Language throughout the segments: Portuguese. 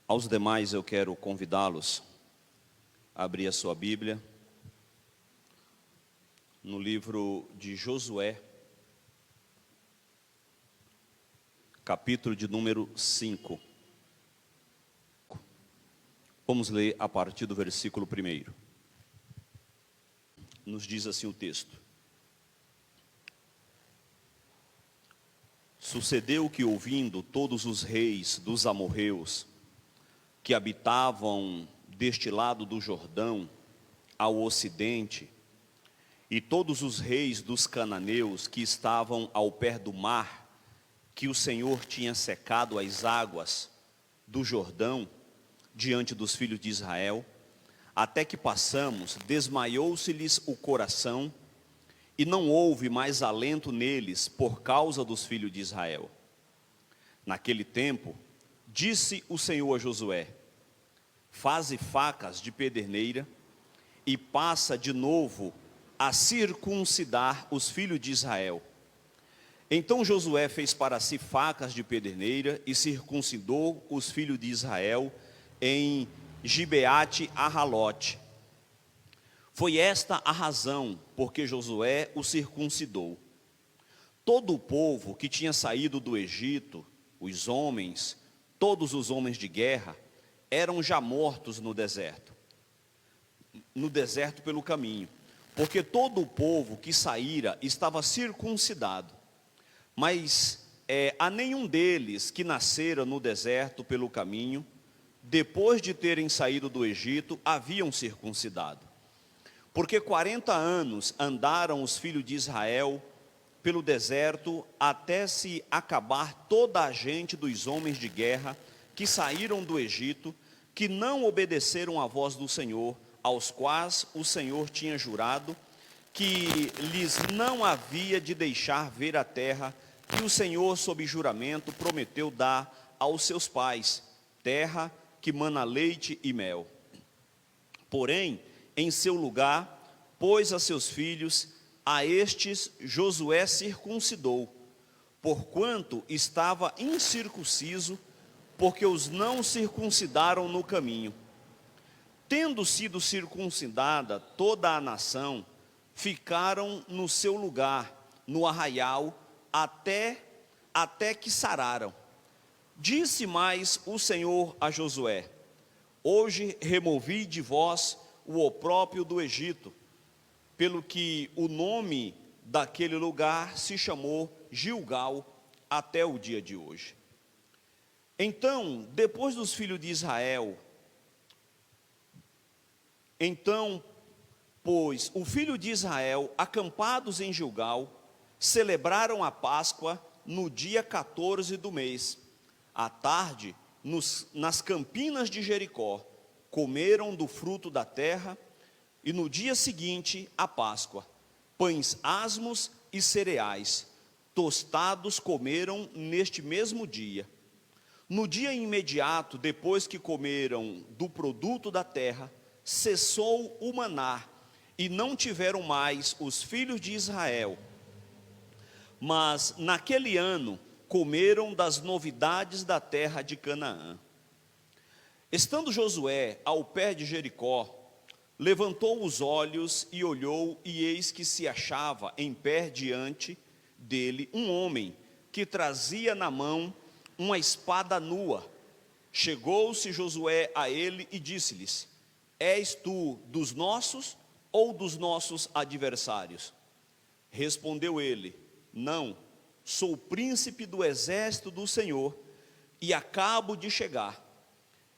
Aos demais eu quero convidá-los a abrir a sua Bíblia no livro de Josué, capítulo de número 5. Vamos ler a partir do versículo 1. Nos diz assim o texto: Sucedeu que, ouvindo todos os reis dos amorreus que habitavam deste lado do Jordão ao ocidente, e todos os reis dos cananeus que estavam ao pé do mar, que o Senhor tinha secado as águas do Jordão diante dos filhos de Israel, até que passamos, desmaiou-se-lhes o coração, e não houve mais alento neles por causa dos filhos de Israel. Naquele tempo, disse o Senhor a Josué: faze facas de pederneira e passa de novo a circuncidar os filhos de Israel. Então Josué fez para si facas de pederneira e circuncidou os filhos de Israel em Gibeate-Ahalote. Foi esta a razão porque Josué o circuncidou. Todo o povo que tinha saído do Egito, os homens, todos os homens de guerra, eram já mortos no deserto pelo caminho, porque todo o povo que saíra estava circuncidado, mas a nenhum deles que nascera no deserto pelo caminho, depois de terem saído do Egito, haviam circuncidado. Porque 40 anos andaram os filhos de Israel pelo deserto, até se acabar toda a gente dos homens de guerra que saíram do Egito, que não obedeceram à voz do Senhor, aos quais o Senhor tinha jurado que lhes não havia de deixar ver a terra que o Senhor, sob juramento, prometeu dar aos seus pais, terra que mana leite e mel. Porém, em seu lugar, pôs a seus filhos, a estes Josué circuncidou, porquanto estava incircunciso, porque os não circuncidaram no caminho. Tendo sido circuncidada toda a nação, ficaram no seu lugar, no arraial, até que sararam. Disse mais o Senhor a Josué: hoje removi de vós o opróbrio do Egito, pelo que o nome daquele lugar se chamou Gilgal até o dia de hoje. Então, depois dos filhos de Israel, pois o filho de Israel, acampados em Gilgal, celebraram a Páscoa no dia 14 do mês. À tarde, nas campinas de Jericó, comeram do fruto da terra, e no dia seguinte, a Páscoa, pães asmos e cereais, tostados comeram neste mesmo dia. No dia imediato, depois que comeram do produto da terra, cessou o maná, e não tiveram mais os filhos de Israel. Mas naquele ano, comeram das novidades da terra de Canaã. Estando Josué ao pé de Jericó, levantou os olhos e olhou, e eis que se achava em pé diante dele um homem que trazia na mão uma espada nua. Chegou-se Josué a ele e disse-lhes: és tu dos nossos ou dos nossos adversários? Respondeu ele: não, sou príncipe do exército do Senhor e acabo de chegar.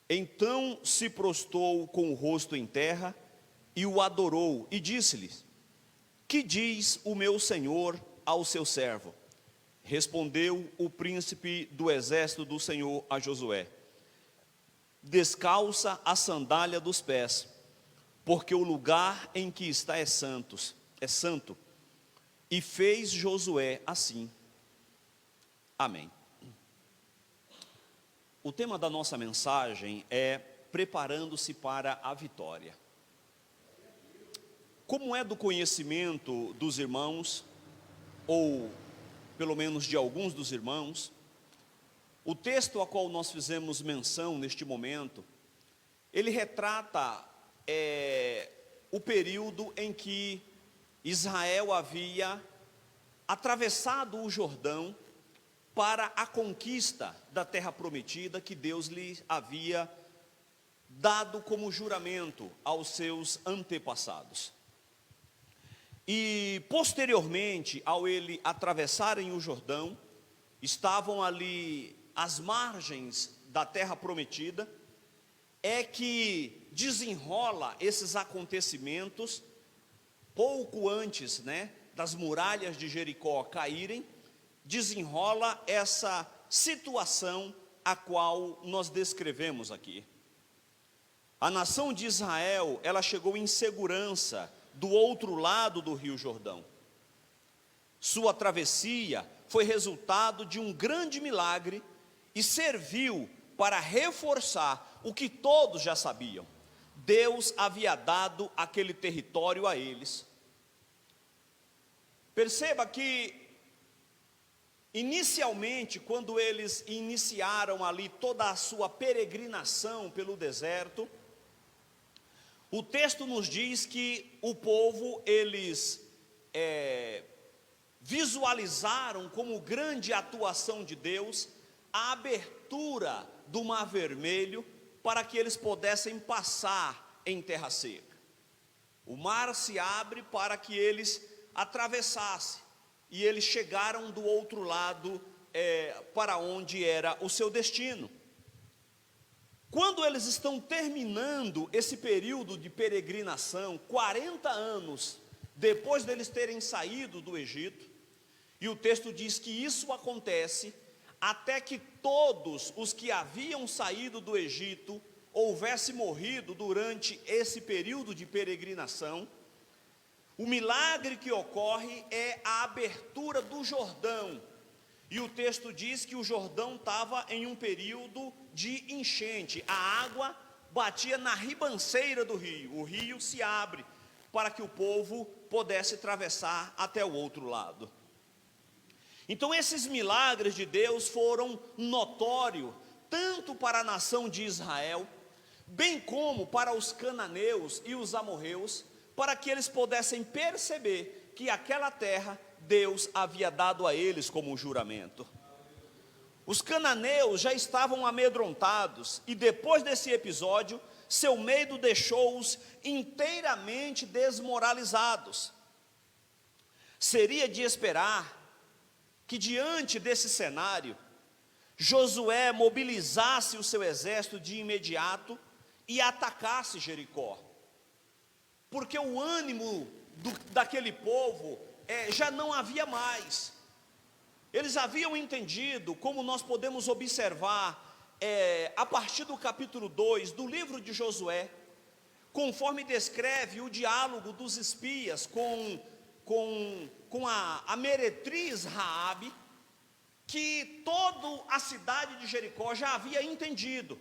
Então se prostrou com o rosto em terra e o adorou e disse-lhes: que diz o meu senhor ao seu servo? Respondeu o príncipe do exército do Senhor a Josué: descalça a sandália dos pés, porque o lugar em que está é santo. E fez Josué assim. Amém. O tema da nossa mensagem é preparando-se para a vitória. Como é do conhecimento dos irmãos, ou pelo menos de alguns dos irmãos, O texto a qual nós fizemos menção neste momento, ele retrata o período em que Israel havia atravessado o Jordão para a conquista da terra prometida que Deus lhe havia dado como juramento aos seus antepassados. E posteriormente, ao ele atravessarem o Jordão, estavam ali às margens da terra prometida, é que desenrola esses acontecimentos pouco antes, das muralhas de Jericó caírem, desenrola essa situação a qual nós descrevemos aqui. A nação de Israel, ela chegou em segurança do outro lado do Rio Jordão. Sua travessia foi resultado de um grande milagre e serviu para reforçar o que todos já sabiam. Deus havia dado aquele território a eles. Perceba que, inicialmente, quando eles iniciaram ali toda a sua peregrinação pelo deserto, o texto nos diz que o povo, eles visualizaram como grande atuação de Deus a abertura do Mar Vermelho para que eles pudessem passar em terra seca. O mar se abre para que eles atravessassem, e eles chegaram do outro lado para onde era o seu destino. Quando eles estão terminando esse período de peregrinação, 40 anos depois deles terem saído do Egito, e o texto diz que isso acontece até que todos os que haviam saído do Egito houvessem morrido durante esse período de peregrinação. O milagre que ocorre é a abertura do Jordão, e o texto diz que o Jordão estava em um período de enchente. A água batia na ribanceira do rio, o rio se abre para que o povo pudesse atravessar até o outro lado. Então esses milagres de Deus foram notórios, tanto para a nação de Israel, bem como para os cananeus e os amorreus, para que eles pudessem perceber que aquela terra Deus havia dado a eles como juramento. Os cananeus já estavam amedrontados, e depois desse episódio, seu medo deixou-os inteiramente desmoralizados. Seria de esperar que, diante desse cenário, Josué mobilizasse o seu exército de imediato e atacasse Jericó, porque o ânimo daquele povo já não havia mais. Eles haviam entendido, como nós podemos observar a partir do capítulo 2 do livro de Josué, conforme descreve o diálogo dos espias com a meretriz Raabe, que toda a cidade de Jericó já havia entendido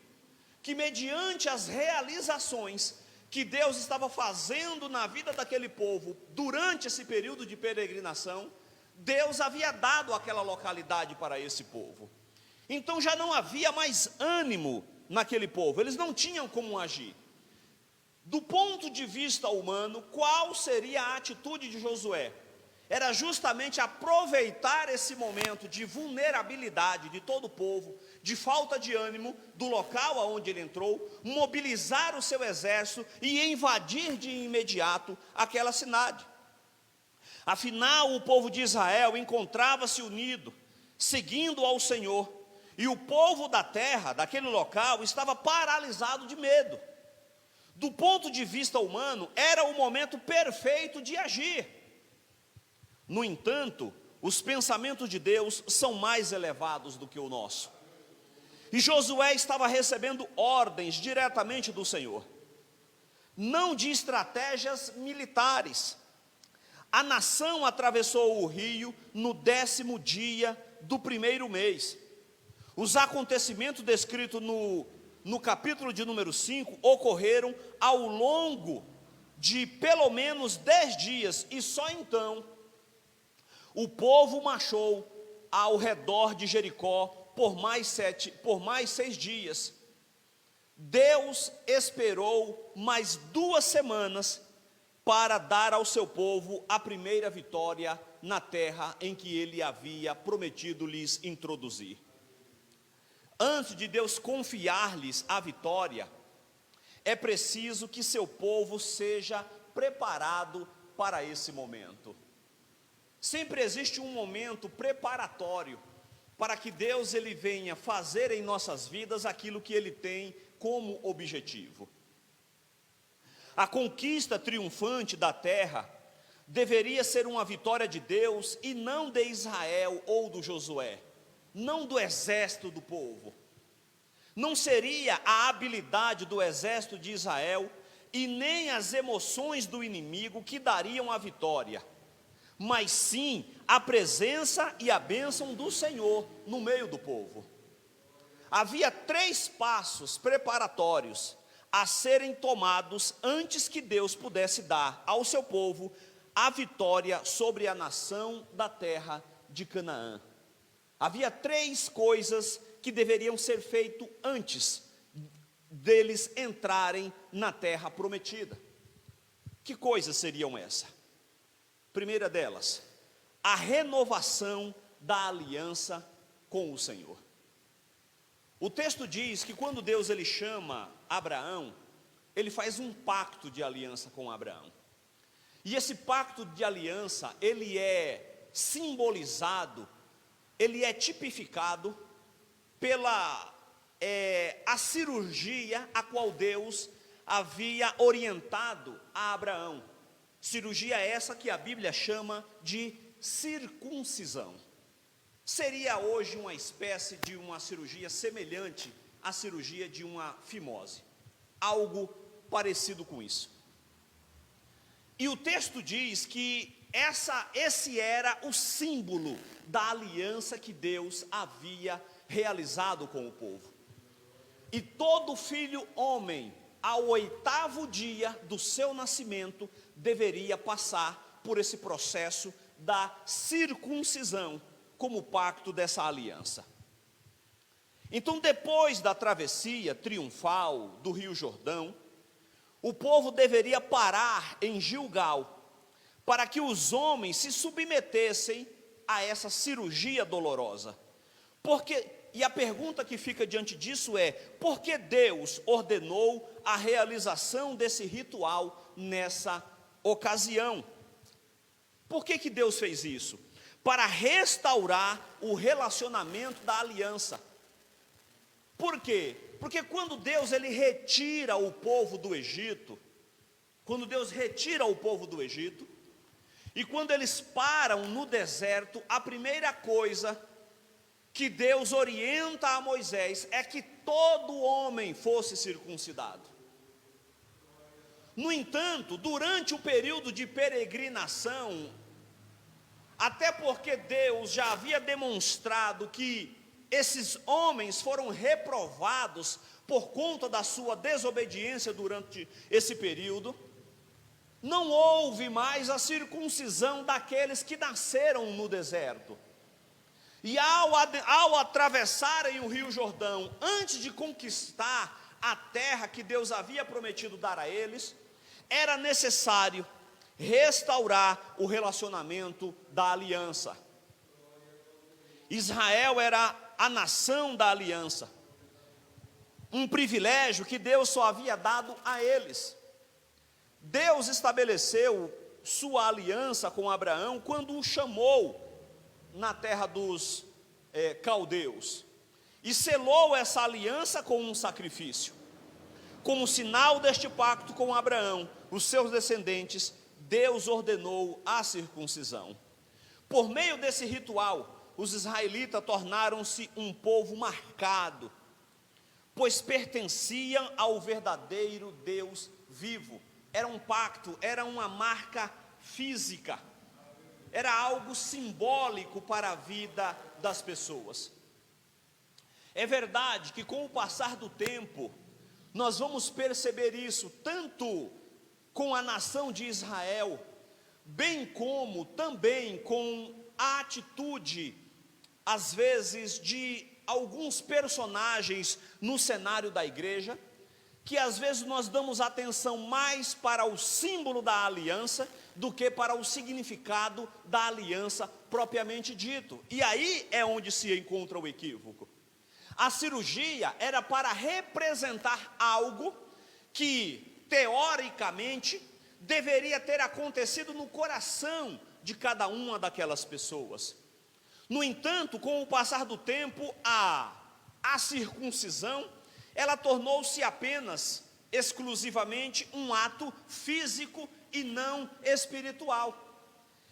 que, mediante as realizações que Deus estava fazendo na vida daquele povo durante esse período de peregrinação, Deus havia dado aquela localidade para esse povo. Então já não havia mais ânimo naquele povo, eles não tinham como agir. Do ponto de vista humano, qual seria a atitude de Josué? Era justamente aproveitar esse momento de vulnerabilidade de todo o povo, de falta de ânimo do local aonde ele entrou, mobilizar o seu exército e invadir de imediato aquela cidade. Afinal, o povo de Israel encontrava-se unido, seguindo ao Senhor, e o povo da terra, daquele local, estava paralisado de medo. Do ponto de vista humano, era o momento perfeito de agir. No entanto, os pensamentos de Deus são mais elevados do que o nosso. E Josué estava recebendo ordens diretamente do Senhor, não de estratégias militares. A nação atravessou o rio no 10º dia do primeiro mês. Os acontecimentos descritos no capítulo de número 5 ocorreram ao longo de pelo menos 10 dias, e só então o povo marchou ao redor de Jericó por mais 6 dias. Deus esperou mais 2 semanas para dar ao seu povo a primeira vitória na terra em que ele havia prometido lhes introduzir. Antes de Deus confiar-lhes a vitória, é preciso que seu povo seja preparado para esse momento. Sempre existe um momento preparatório para que Deus ele venha fazer em nossas vidas aquilo que ele tem como objetivo. A conquista triunfante da terra deveria ser uma vitória de Deus e não de Israel ou do Josué, não do exército do povo. Não seria a habilidade do exército de Israel e nem as emoções do inimigo que dariam a vitória, mas sim a presença e a bênção do Senhor no meio do povo. Havia 3 passos preparatórios a serem tomados antes que Deus pudesse dar ao seu povo a vitória sobre a nação da terra de Canaã. Havia 3 coisas que deveriam ser feitas antes deles entrarem na terra prometida. Que coisas seriam essas? Primeira delas, a renovação da aliança com o Senhor. O texto diz que quando Deus ele chama Abraão, ele faz um pacto de aliança com Abraão. E esse pacto de aliança, ele é simbolizado, ele é tipificado pela a cirurgia a qual Deus havia orientado a Abraão. Cirurgia essa que a Bíblia chama de circuncisão. Seria hoje uma espécie de uma cirurgia semelhante à cirurgia de uma fimose, algo parecido com isso. E o texto diz que esse era o símbolo da aliança que Deus havia realizado com o povo. E todo filho homem, ao 8º dia do seu nascimento, deveria passar por esse processo da circuncisão, como pacto dessa aliança. Então, depois da travessia triunfal do Rio Jordão, o povo deveria parar em Gilgal, para que os homens se submetessem a essa cirurgia dolorosa. E a pergunta que fica diante disso é: por que Deus ordenou a realização desse ritual nessa ocasião? Por que Deus fez isso? Para restaurar o relacionamento da aliança. Por quê? Porque quando Deus ele retira o povo do Egito, e quando eles param no deserto, a primeira coisa que Deus orienta a Moisés é que todo homem fosse circuncidado. No entanto, durante o período de peregrinação, até porque Deus já havia demonstrado que esses homens foram reprovados por conta da sua desobediência durante esse período, não houve mais a circuncisão daqueles que nasceram no deserto. E ao atravessarem o Rio Jordão, antes de conquistar a terra que Deus havia prometido dar a eles, era necessário restaurar o relacionamento da aliança. Israel era a nação da aliança, um privilégio que Deus só havia dado a eles. Deus estabeleceu sua aliança com Abraão quando o chamou na terra dos caldeus, e selou essa aliança com um sacrifício. Como sinal deste pacto com Abraão, os seus descendentes, Deus ordenou a circuncisão. Por meio desse ritual, os israelitas tornaram-se um povo marcado, pois pertenciam ao verdadeiro Deus vivo. Era um pacto, era uma marca física, era algo simbólico para a vida das pessoas. É verdade que com o passar do tempo, nós vamos perceber isso, tanto com a nação de Israel, bem como também com a atitude, às vezes, de alguns personagens no cenário da igreja, que às vezes nós damos atenção mais para o símbolo da aliança do que para o significado da aliança propriamente dito. E aí é onde se encontra o equívoco. A cirurgia era para representar algo que, teoricamente, deveria ter acontecido no coração de cada uma daquelas pessoas. No entanto, com o passar do tempo, a circuncisão, ela tornou-se apenas, exclusivamente, um ato físico e não espiritual.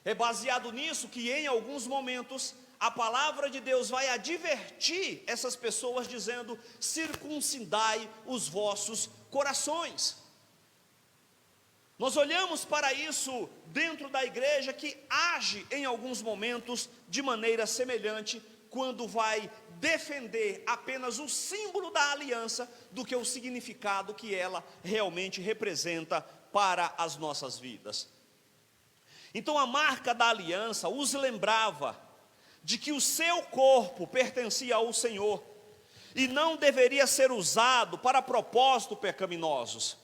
É baseado nisso que, em alguns momentos, a palavra de Deus vai advertir essas pessoas dizendo: circuncidai os vossos corações. Nós olhamos para isso dentro da igreja, que age em alguns momentos de maneira semelhante, quando vai defender apenas o símbolo da aliança do que o significado que ela realmente representa para as nossas vidas. Então a marca da aliança os lembrava de que o seu corpo pertencia ao Senhor e não deveria ser usado para propósitos pecaminosos.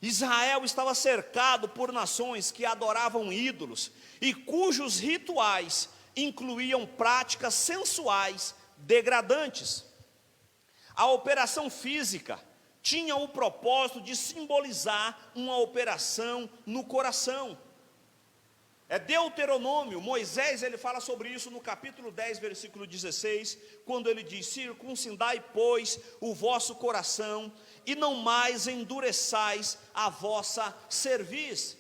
Israel estava cercado por nações que adoravam ídolos e cujos rituais incluíam práticas sensuais degradantes. A operação física tinha o propósito de simbolizar uma operação no coração. É Deuteronômio, Moisés, ele fala sobre isso no capítulo 10, versículo 16, quando ele diz: circuncidai, pois, o vosso coração, e não mais endureçais a vossa cerviz.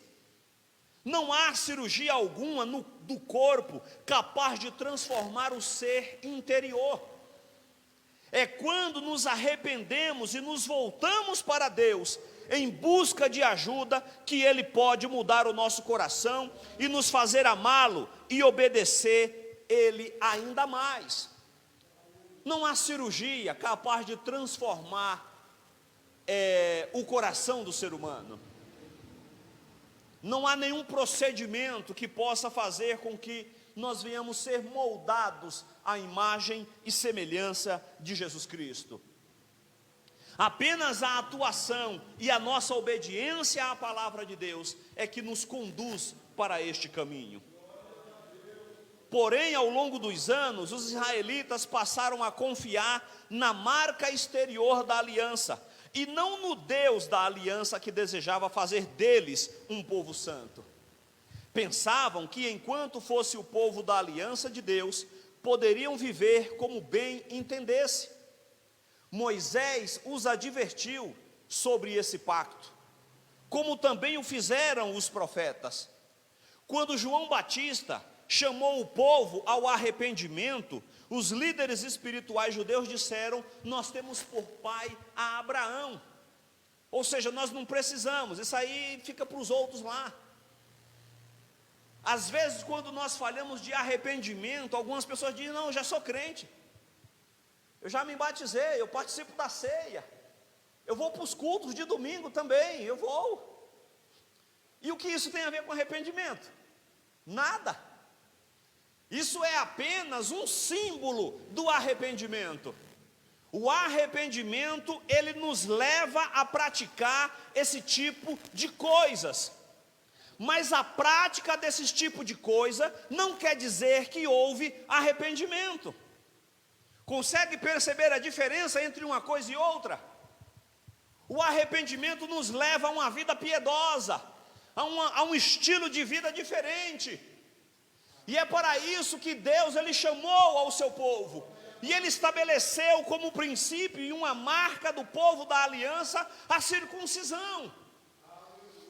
Não há cirurgia alguma do corpo capaz de transformar o ser interior. É quando nos arrependemos e nos voltamos para Deus em busca de ajuda, que Ele pode mudar o nosso coração e nos fazer amá-lo e obedecer Ele ainda mais. Não há cirurgia capaz de transformar o coração do ser humano. Não há nenhum procedimento que possa fazer com que nós venhamos ser moldados à imagem e semelhança de Jesus Cristo. Apenas a atuação e a nossa obediência à palavra de Deus é que nos conduz para este caminho. Porém, ao longo dos anos, os israelitas passaram a confiar na marca exterior da aliança, e não no Deus da aliança que desejava fazer deles um povo santo. Pensavam que enquanto fosse o povo da aliança de Deus, poderiam viver como bem entendesse. Moisés os advertiu sobre esse pacto, como também o fizeram os profetas. Quando João Batista chamou o povo ao arrependimento, os líderes espirituais judeus disseram: nós temos por pai a Abraão. Ou seja, nós não precisamos, isso aí fica para os outros lá. Às vezes, quando nós falamos de arrependimento, algumas pessoas dizem: não, eu já sou crente, eu já me batizei, eu participo da ceia, eu vou para os cultos de domingo também, eu vou. E o que isso tem a ver com arrependimento? Nada. Isso é apenas um símbolo do arrependimento. O arrependimento, ele nos leva a praticar esse tipo de coisas. Mas a prática desse tipo de coisa não quer dizer que houve arrependimento. Consegue perceber a diferença entre uma coisa e outra? O arrependimento nos leva a uma vida piedosa, a um estilo de vida diferente. E é para isso que Deus, Ele chamou ao seu povo. E Ele estabeleceu como princípio e uma marca do povo da aliança a circuncisão.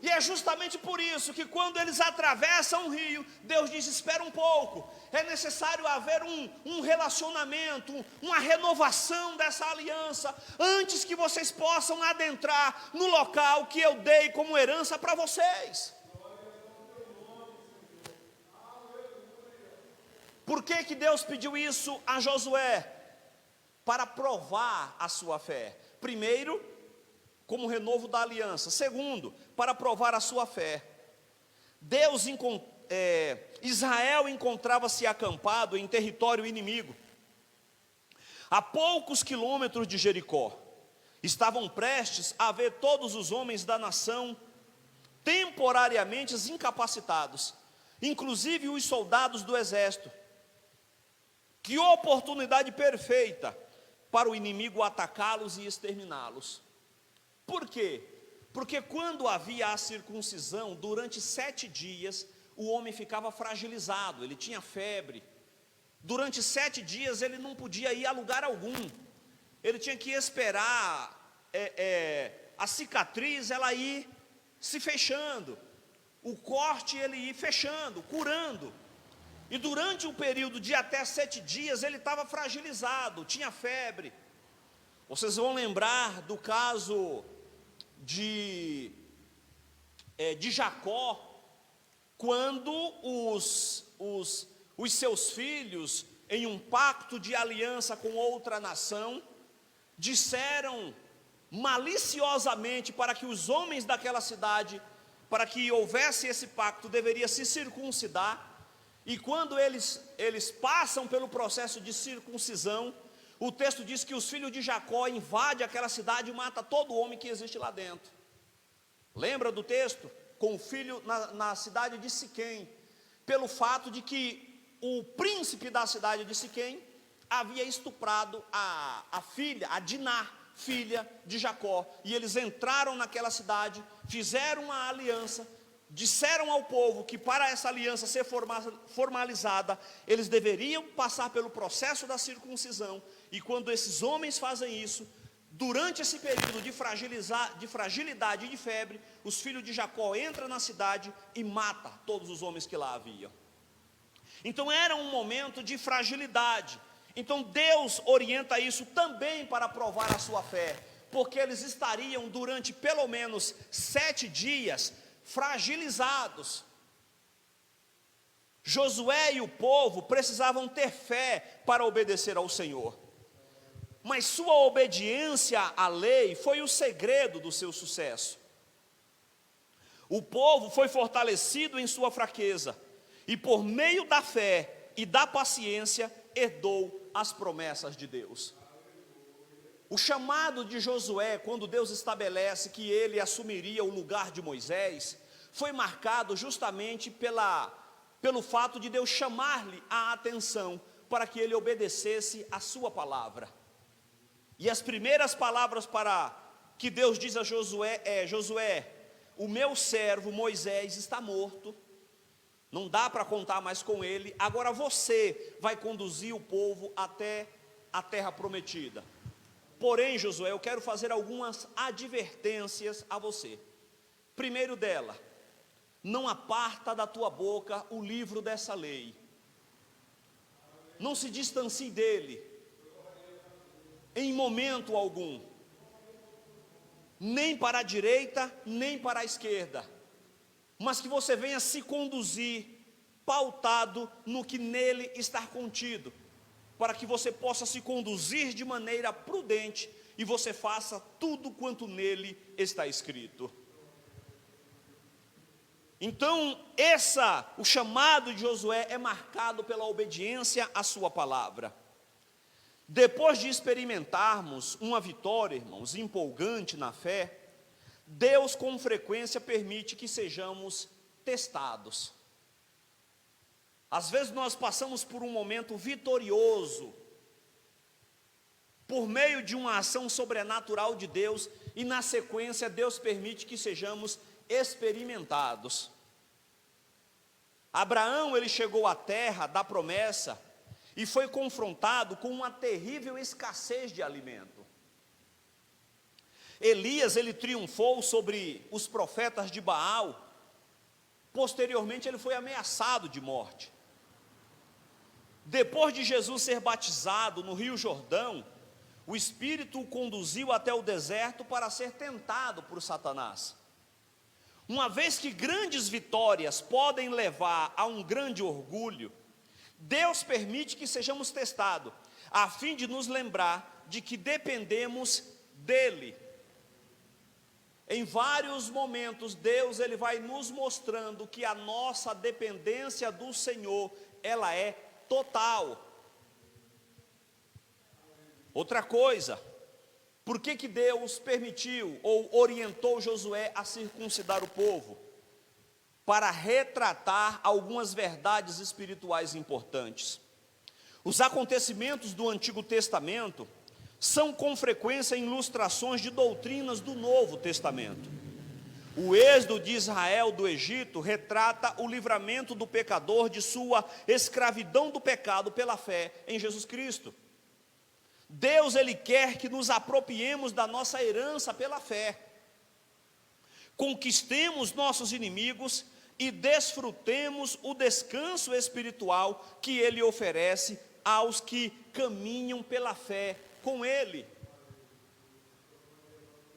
E é justamente por isso que quando eles atravessam o rio, Deus diz: espera um pouco, é necessário haver um relacionamento, uma renovação dessa aliança, antes que vocês possam adentrar no local que eu dei como herança para vocês. Por que Deus pediu isso a Josué? Para provar a sua fé. Primeiro, como renovo da aliança. Segundo, para provar a sua fé. Israel encontrava-se acampado em território inimigo. a poucos quilômetros de Jericó. Estavam prestes a ver todos os homens da nação temporariamente incapacitados, inclusive os soldados do exército. Que oportunidade perfeita para o inimigo atacá-los e exterminá-los. Por quê? Porque quando havia a circuncisão, durante 7 dias, o homem ficava fragilizado, ele tinha febre. Durante 7 dias ele não podia ir a lugar algum. Ele tinha que esperar a cicatriz ela ir se fechando, o corte ele ir fechando, curando. E durante um período de até 7 dias ele estava fragilizado, tinha febre. Vocês vão lembrar do caso de Jacó, quando os seus filhos, em um pacto de aliança com outra nação, disseram maliciosamente para que os homens daquela cidade, para que houvesse esse pacto, deveria se circuncidar. E quando eles passam pelo processo de circuncisão, o texto diz que os filhos de Jacó invadem aquela cidade e matam todo homem que existe lá dentro. Lembra do texto? Com o filho na cidade de Siquém, pelo fato de que o príncipe da cidade de Siquém havia estuprado a filha, a Diná, filha de Jacó. E eles entraram naquela cidade, fizeram uma aliança, disseram ao povo que para essa aliança ser formalizada, eles deveriam passar pelo processo da circuncisão. E quando esses homens fazem isso, durante esse período de fragilidade e de febre, os filhos de Jacó entram na cidade e matam todos os homens que lá haviam. Então era um momento de fragilidade. Então Deus orienta isso também para provar a sua fé, porque eles estariam durante pelo menos 7 dias fragilizados. Josué e o povo precisavam ter fé para obedecer ao Senhor, mas sua obediência à lei foi o segredo do seu sucesso. O povo foi fortalecido em sua fraqueza, e por meio da fé e da paciência herdou as promessas de Deus. O chamado de Josué, quando Deus estabelece que ele assumiria o lugar de Moisés, foi marcado justamente pelo fato de Deus chamar-lhe a atenção para que ele obedecesse a sua palavra. E as primeiras palavras para que Deus diz a Josué Josué, o meu servo Moisés está morto, não dá para contar mais com ele, agora você vai conduzir o povo até a terra prometida. Porém, Josué, eu quero fazer algumas advertências a você. Primeiro dela, não aparta da tua boca o livro dessa lei. Não se distancie dele, em momento algum, nem para a direita, nem para a esquerda, mas que você venha se conduzir pautado no que nele está contido, para que você possa se conduzir de maneira prudente e você faça tudo quanto nele está escrito. Então, o chamado de Josué é marcado pela obediência à sua palavra. Depois de experimentarmos uma vitória, irmãos, empolgante na fé, Deus com frequência permite que sejamos testados. Às vezes nós passamos por um momento vitorioso, por meio de uma ação sobrenatural de Deus, e na sequência Deus permite que sejamos experimentados. Abraão, ele chegou à terra da promessa e foi confrontado com uma terrível escassez de alimento. Elias, ele triunfou sobre os profetas de Baal. Posteriormente ele foi ameaçado de morte. Depois de Jesus ser batizado no Rio Jordão, o Espírito o conduziu até o deserto para ser tentado por Satanás. Uma vez que grandes vitórias podem levar a um grande orgulho, Deus permite que sejamos testados, a fim de nos lembrar de que dependemos dEle. Em vários momentos, Deus ele vai nos mostrando que a nossa dependência do Senhor, ela é total. Outra coisa, por que Deus permitiu ou orientou Josué a circuncidar o povo? Para retratar algumas verdades espirituais importantes. Os acontecimentos do Antigo Testamento são com frequência ilustrações de doutrinas do Novo Testamento. O êxodo de Israel do Egito retrata o livramento do pecador de sua escravidão do pecado pela fé em Jesus Cristo. Deus, Ele quer que nos apropriemos da nossa herança pela fé, conquistemos nossos inimigos e desfrutemos o descanso espiritual que Ele oferece aos que caminham pela fé com Ele.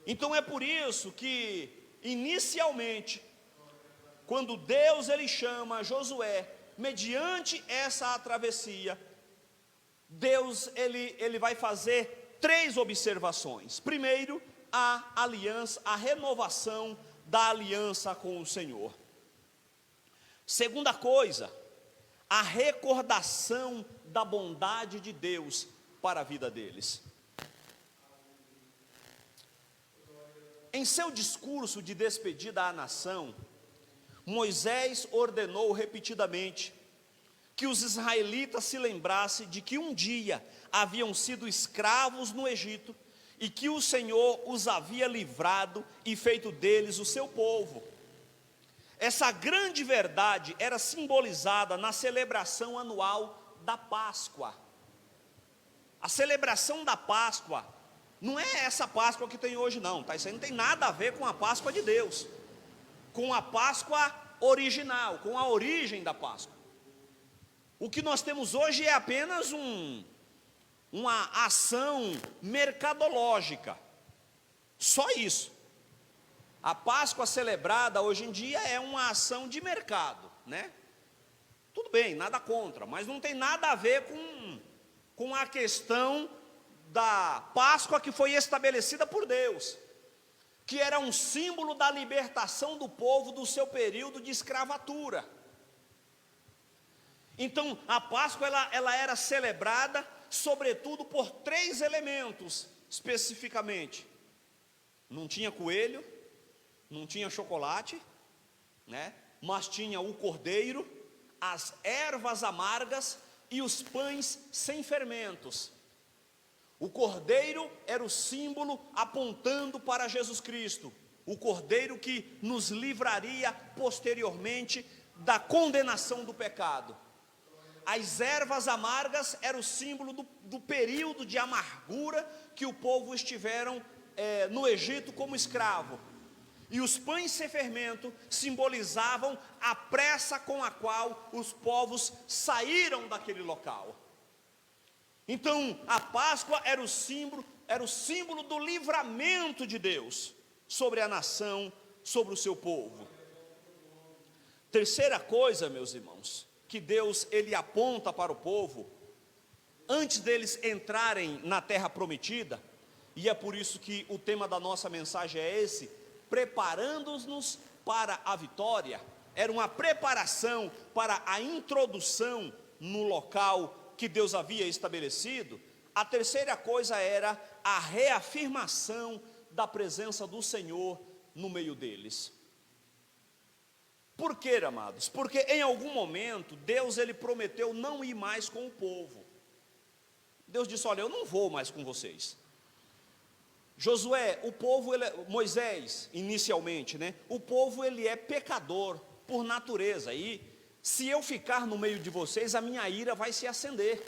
Então é por isso que, inicialmente, quando Deus Ele chama Josué, mediante essa travessia, Deus ele vai fazer 3 observações. Primeiro, a aliança, a renovação da aliança com o Senhor. Segunda coisa, a recordação da bondade de Deus para a vida deles. Em seu discurso de despedida à nação, Moisés ordenou repetidamente que os israelitas se lembrassem de que um dia haviam sido escravos no Egito e que o Senhor os havia livrado e feito deles o seu povo. Essa grande verdade era simbolizada na celebração anual da Páscoa. A celebração da Páscoa não é essa Páscoa que tem hoje não, tá? Isso aí não tem nada a ver com a Páscoa de Deus, com a Páscoa original, com a origem da Páscoa. O que nós temos hoje é apenas uma ação mercadológica, só isso. A Páscoa celebrada hoje em dia é uma ação de mercado, né? Tudo bem, nada contra, mas não tem nada a ver com a questão da Páscoa que foi estabelecida por Deus, que era um símbolo da libertação do povo do seu período de escravatura. Então, a Páscoa ela era celebrada, sobretudo, por 3 elementos, especificamente. Não tinha coelho, não tinha chocolate, né? Mas tinha o cordeiro, as ervas amargas e os pães sem fermentos. O cordeiro era o símbolo apontando para Jesus Cristo, o cordeiro que nos livraria posteriormente da condenação do pecado. As ervas amargas eram o símbolo do período de amargura que o povo estiveram no Egito como escravo. E os pães sem fermento simbolizavam a pressa com a qual os povos saíram daquele local. Então, a Páscoa era o símbolo do livramento de Deus sobre a nação, sobre o seu povo. Terceira coisa, meus irmãos, que Deus ele aponta para o povo, antes deles entrarem na terra prometida, e é por isso que o tema da nossa mensagem é esse, preparando-nos para a vitória. Era uma preparação para a introdução no local que Deus havia estabelecido. A terceira coisa era a reafirmação da presença do Senhor no meio deles. Por quê, amados? Porque em algum momento Deus ele prometeu não ir mais com o povo. Deus disse: olha, eu não vou mais com vocês. Josué, o povo, Moisés, inicialmente, né? O povo ele é pecador por natureza, e se eu ficar no meio de vocês, a minha ira vai se acender.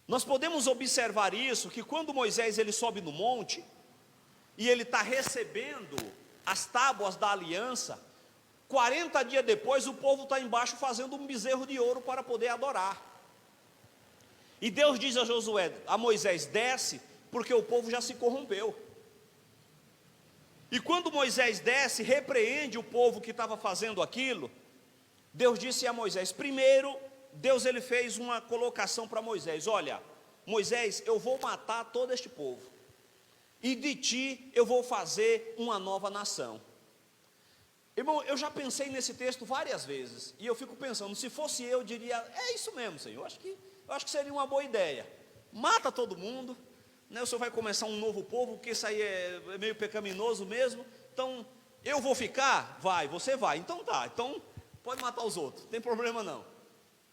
Nós podemos observar isso, que quando Moisés ele sobe no monte, e ele está recebendo as tábuas da aliança, 40 dias depois o povo está embaixo fazendo um bezerro de ouro para poder adorar. E Deus diz a Josué, a Moisés: desce, porque o povo já se corrompeu. E quando Moisés desce, repreende o povo que estava fazendo aquilo. Deus disse a Moisés, primeiro, Deus ele fez uma colocação para Moisés: olha, Moisés, eu vou matar todo este povo, e de ti eu vou fazer uma nova nação. Irmão, eu já pensei nesse texto várias vezes, e eu fico pensando, se fosse eu diria, é isso mesmo, Senhor, eu acho que seria uma boa ideia. mata todo mundo, né? O senhor vai começar um novo povo, porque isso aí é meio pecaminoso mesmo, então eu vou ficar? Vai, você vai, então tá, então pode matar os outros, não tem problema não.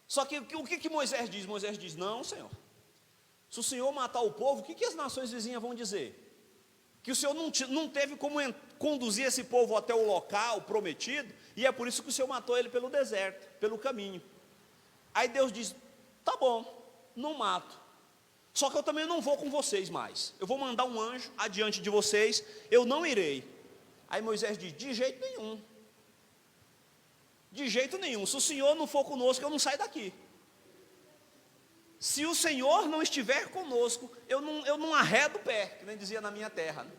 Só que o que Moisés diz? Moisés diz, não, Senhor, se o Senhor matar o povo, o que as nações vizinhas vão dizer? Que o Senhor não teve como conduzir esse povo até o local prometido, e é por isso que o Senhor matou ele pelo deserto, pelo caminho. Aí Deus diz, tá bom, não mato, só que eu também não vou com vocês mais, eu vou mandar um anjo adiante de vocês, eu não irei. Aí Moisés diz, de jeito nenhum, se o Senhor não for conosco, eu não saio daqui. Se o Senhor não estiver conosco, eu não arredo o pé, que nem dizia na minha terra, né?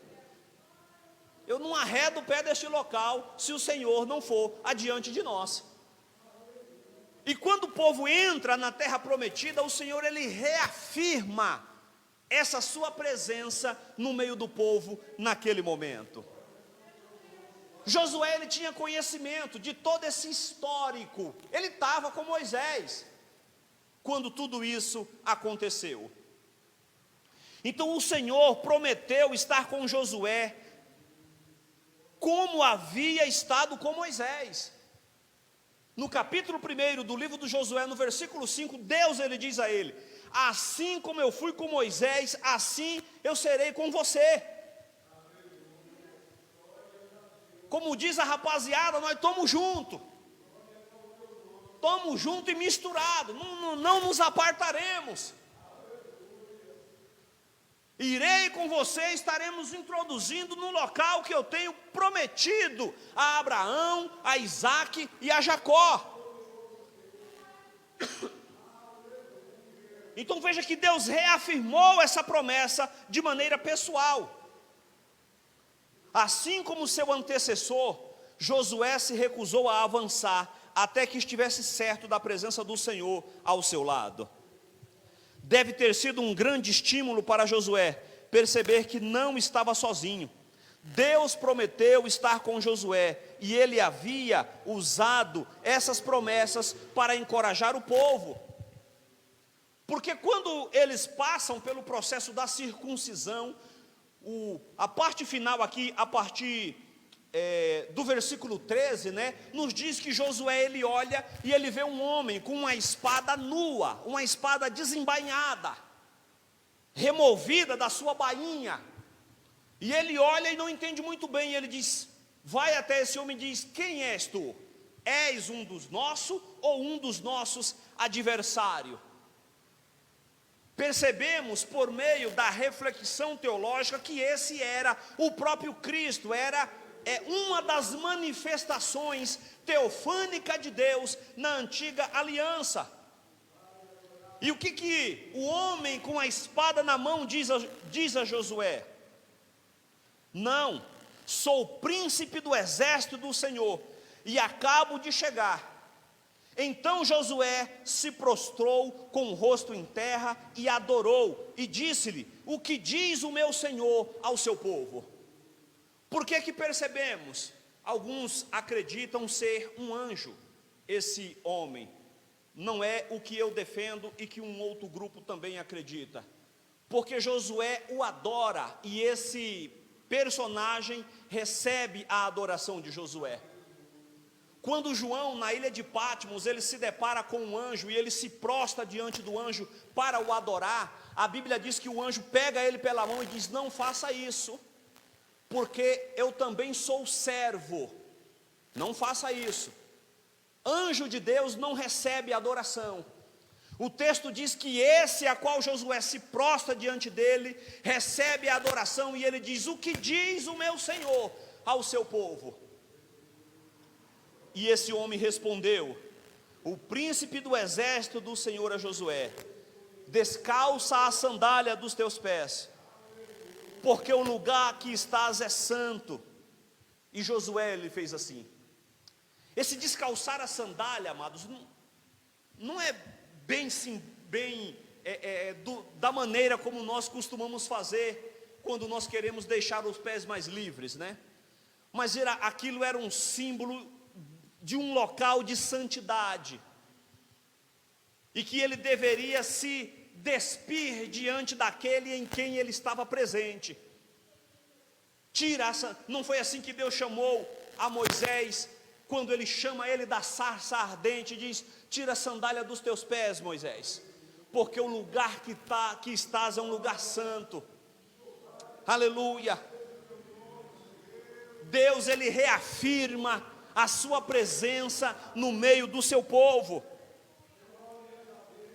Eu não arredo o pé deste local, se o Senhor não for adiante de nós. E quando o povo entra na terra prometida, o Senhor, ele reafirma essa sua presença no meio do povo naquele momento. Josué, ele tinha conhecimento de todo esse histórico, ele estava com Moisés quando tudo isso aconteceu. Então o Senhor prometeu estar com Josué, como havia estado com Moisés. No capítulo 1 do livro de Josué, no versículo 5, Deus, ele diz a ele, assim como eu fui com Moisés, assim eu serei com você. Como diz a rapaziada, nós estamos juntos. Estamos juntos e misturados, não nos apartaremos. Irei com você, estaremos introduzindo no local que eu tenho prometido a Abraão, a Isaque e a Jacó. Então veja que Deus reafirmou essa promessa de maneira pessoal. Assim como seu antecessor, Josué se recusou a avançar até que estivesse certo da presença do Senhor ao seu lado. Deve ter sido um grande estímulo para Josué perceber que não estava sozinho. Deus prometeu estar com Josué e ele havia usado essas promessas para encorajar o povo. Porque quando eles passam pelo processo da circuncisão, a parte final aqui, a partir do versículo 13, né, nos diz que Josué, ele olha e ele vê um homem com uma espada nua, uma espada desembainhada, removida da sua bainha, e ele olha e não entende muito bem, e ele diz, vai até esse homem e diz, quem és tu? És um dos nossos ou um dos nossos adversários? Percebemos por meio da reflexão teológica que esse era o próprio Cristo, é uma das manifestações teofânicas de Deus na antiga aliança. E o que o homem com a espada na mão diz a Josué? Não, sou príncipe do exército do Senhor e acabo de chegar. Então Josué se prostrou com o rosto em terra e adorou, e disse-lhe, o que diz o meu Senhor ao seu povo? Por que percebemos? Alguns acreditam ser um anjo, esse homem. Não é o que eu defendo e que um outro grupo também acredita. Porque Josué o adora e esse personagem recebe a adoração de Josué. Quando João, na ilha de Patmos, ele se depara com um anjo e ele se prostra diante do anjo para o adorar, a Bíblia diz que o anjo pega ele pela mão e diz, não faça isso, porque eu também sou servo, não faça isso. Anjo de Deus não recebe adoração. O texto diz que esse a qual Josué se prostra diante dele, recebe a adoração e ele diz, o que diz o meu Senhor ao seu povo? E esse homem respondeu, o príncipe do exército do Senhor a Josué, descalça a sandália dos teus pés, porque o lugar que estás é santo. E Josué, ele fez assim. Esse descalçar a sandália, amados, não é da maneira como nós costumamos fazer quando nós queremos deixar os pés mais livres, né? Mas aquilo era um símbolo de um local de santidade, e que ele deveria se despir diante daquele em quem ele estava presente. Não foi assim que Deus chamou a Moisés, quando ele chama ele da sarça ardente, e diz: tira a sandália dos teus pés, Moisés, porque o lugar que estás é um lugar santo. Aleluia. Deus, ele reafirma a sua presença no meio do seu povo.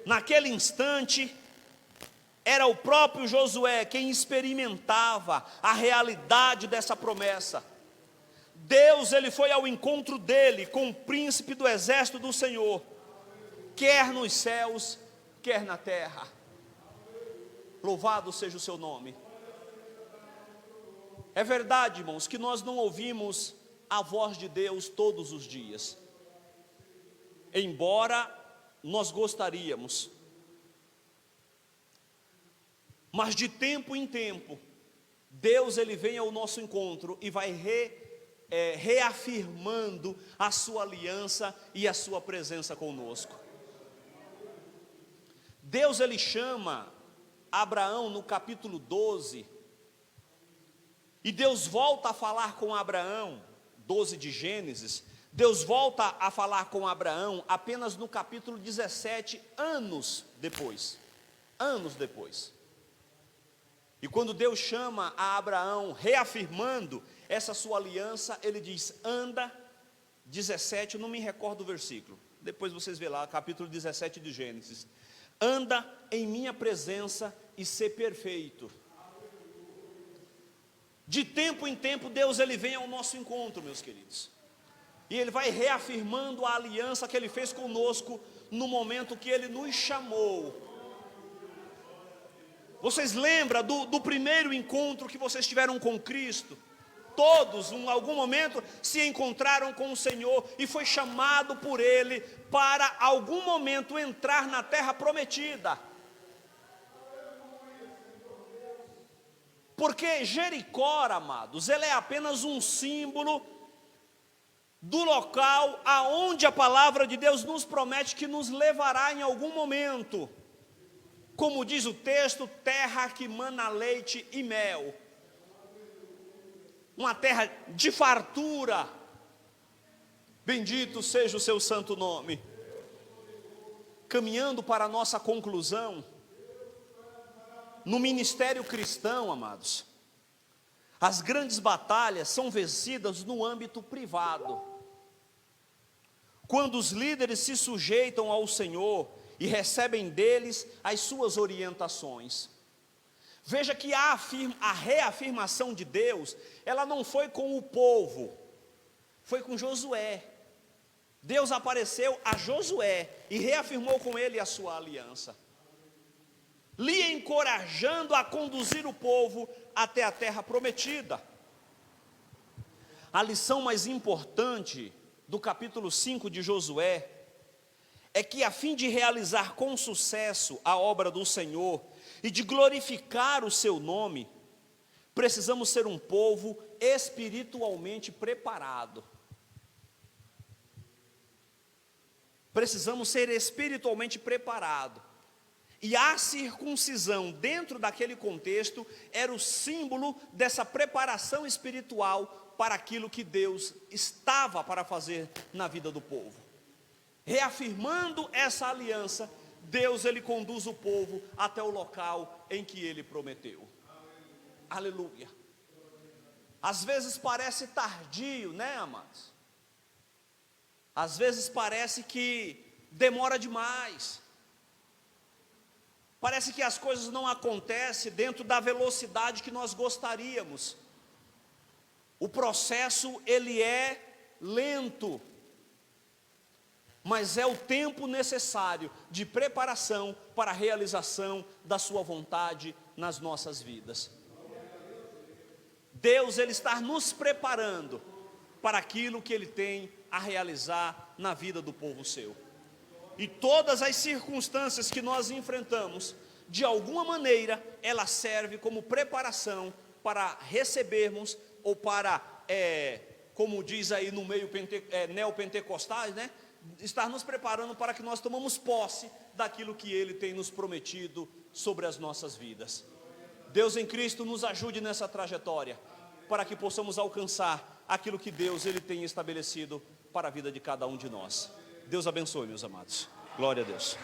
Naquele instante, era o próprio Josué quem experimentava a realidade dessa promessa. Deus, ele foi ao encontro dele com o príncipe do exército do Senhor, quer nos céus, quer na terra. Louvado seja o seu nome. É verdade, irmãos, que nós não ouvimos a voz de Deus todos os dias, embora nós gostaríamos. Mas de tempo em tempo, Deus, ele vem ao nosso encontro e vai reafirmando a sua aliança e a sua presença conosco. Deus, ele chama Abraão no capítulo 12, e Deus volta a falar com Abraão, 12 de Gênesis. Deus volta a falar com Abraão apenas no capítulo 17, anos depois. E quando Deus chama a Abraão, reafirmando essa sua aliança, ele diz: anda, 17, eu não me recordo do versículo, depois vocês vê lá, capítulo 17 de Gênesis: anda em minha presença e ser perfeito. De tempo em tempo, Deus, ele vem ao nosso encontro, meus queridos, e ele vai reafirmando a aliança que ele fez conosco no momento que ele nos chamou. Vocês lembram do primeiro encontro que vocês tiveram com Cristo? Todos, em algum momento, se encontraram com o Senhor e foi chamado por Ele para algum momento entrar na terra prometida. Porque Jericó, amados, ele é apenas um símbolo do local aonde a palavra de Deus nos promete que nos levará em algum momento. Como diz o texto, terra que mana leite e mel. Uma terra de fartura. Bendito seja o seu santo nome. Caminhando para a nossa conclusão, no ministério cristão, amados, as grandes batalhas são vencidas no âmbito privado. Quando os líderes se sujeitam ao Senhor e recebem deles as suas orientações. Veja que a reafirmação de Deus, ela não foi com o povo, foi com Josué. Deus apareceu a Josué e reafirmou com ele a sua aliança, lhe encorajando a conduzir o povo até a terra prometida. A lição mais importante do capítulo 5 de Josué é que, a fim de realizar com sucesso a obra do Senhor e de glorificar o seu nome, precisamos ser um povo espiritualmente preparado. Precisamos ser espiritualmente preparados. E a circuncisão, dentro daquele contexto, era o símbolo dessa preparação espiritual para aquilo que Deus estava para fazer na vida do povo. Reafirmando essa aliança, Deus, ele conduz o povo até o local em que ele prometeu. Aleluia. Às vezes parece tardio, né, amados? Às vezes parece que demora demais. Parece que as coisas não acontecem dentro da velocidade que nós gostaríamos. O processo, ele é lento, mas é o tempo necessário de preparação para a realização da sua vontade nas nossas vidas. Deus, ele está nos preparando para aquilo que ele tem a realizar na vida do povo seu. E todas as circunstâncias que nós enfrentamos, de alguma maneira, ela serve como preparação para recebermos, ou para, como diz aí no meio neopentecostais, né? estar nos preparando para que nós tomamos posse daquilo que Ele tem nos prometido sobre as nossas vidas. Deus em Cristo nos ajude nessa trajetória, para que possamos alcançar aquilo que Deus Ele tem estabelecido para a vida de cada um de nós. Deus abençoe, meus amados. Glória a Deus.